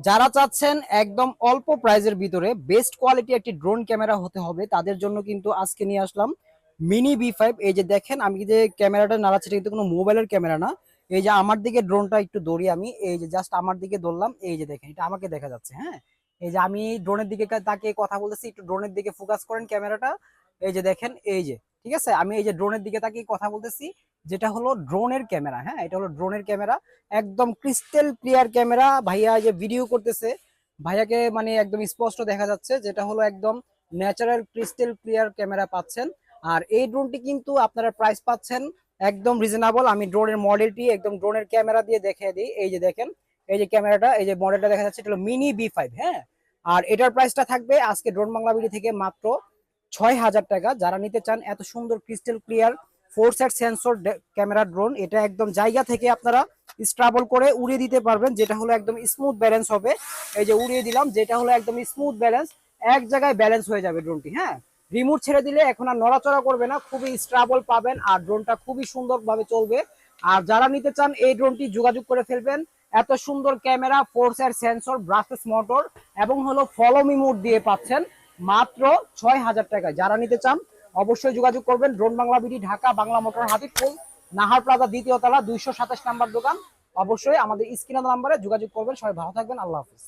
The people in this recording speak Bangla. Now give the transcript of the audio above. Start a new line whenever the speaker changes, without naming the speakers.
যারা চাচ্ছেন একদম অল্প প্রাইজের ভিতরে বেস্ট কোয়ালিটি একটি ড্রোন ক্যামেরা হতে হবে তাদের জন্য কিন্তু আজকে নিয়ে আসলাম মিনি বি 5। এই যে দেখেন আমি যে ক্যামেরাটা নাড়াচ্ছি এটা কিন্তু কোনো মোবাইলের ক্যামেরা না। এই যে আমার দিকে ড্রোনটা একটু দৌড়ি, আমি এই যে জাস্ট আমার দিকে দৌড়লাম, এই যে দেখেন এটা আমাকে দেখা যাচ্ছে। হ্যাঁ, এই যে আমি ড্রোনের দিকে তাকে কথা বলতেছি, একটু ড্রোনের দিকে ফোকাস করেন ক্যামেরাটা। এই যে দেখেন, এই যে ঠিক আছে, আমি এই যে ড্রোনের দিকে তাকিয়ে কথা বলতেছি, যেটা হলো ড্রোনের ক্যামেরা। হ্যাঁ, এটা হলো ড্রোনের ক্যামেরা, একদম ক্রিস্টাল ক্লিয়ার ক্যামেরা। ভাইয়া যে ভিডিও করতেছে, ভাইয়াকে মানে একদম স্পষ্ট দেখা যাচ্ছে, যেটা হলো একদম ন্যাচারাল ক্রিস্টাল ক্লিয়ার ক্যামেরা পাচ্ছেন। আর এই ড্রোনটি কিন্তু আপনারা প্রাইস পাচ্ছেন একদম রিজনেবল। আমি ড্রোনের মডেলটি একদম ড্রোনের ক্যামেরা দিয়ে দেখিয়ে দিই। এই যে দেখেন, এই যে ক্যামেরাটা, এই যে মডেলটা দেখা যাচ্ছে, এটা হলো মিনি বি 5। হ্যাঁ, আর এটার প্রাইসটা থাকবে আজকে ড্রোন বাংলা ভিডিও থেকে মাত্র 6,000 টাকা। যারা নিতে চান এত সুন্দর crystal clear 4 set sensor camera drone, এটা একদম জায়গা থেকে আপনারা স্ট্রাবল করে উড়িয়ে দিতে পারবেন, যেটা হলো একদম স্মুথ ব্যালেন্স হবে। এই যে উড়িয়ে দিলাম, যেটা হলো একদম স্মুথ ব্যালেন্স, এক জায়গায় ব্যালেন্স হয়ে যাবে ড্রোনটি। হ্যাঁ, রিমোট ছেড়ে দিলে এখন আর নড়াচড়া করবে না, খুবই স্ট্রাবল পাবেন আর ড্রোনটা খুবই সুন্দরভাবে চলবে। আর যারা নিতে চান এই ড্রোনটি যোগাযোগ করে ফেলবেন। এত সুন্দর camera, 4 set sensor, brushless motor এবং হলো ফলো মি মোড দিয়ে পাচ্ছেন মাত্র 6,000 টাকায়। যারা নিতে চান অবশ্যই যোগাযোগ করবেন। Drone Bangla BD, Dhaka Bangla motor, Hatirpool, Nahar plaza, দ্বিতীয় তলা, 227 নাম্বার দোকান। অবশ্যই আমাদের স্ক্রিনের নাম্বারে যোগাযোগ করবেন। সবাই ভালো থাকবেন, আল্লাহ হাফিজ।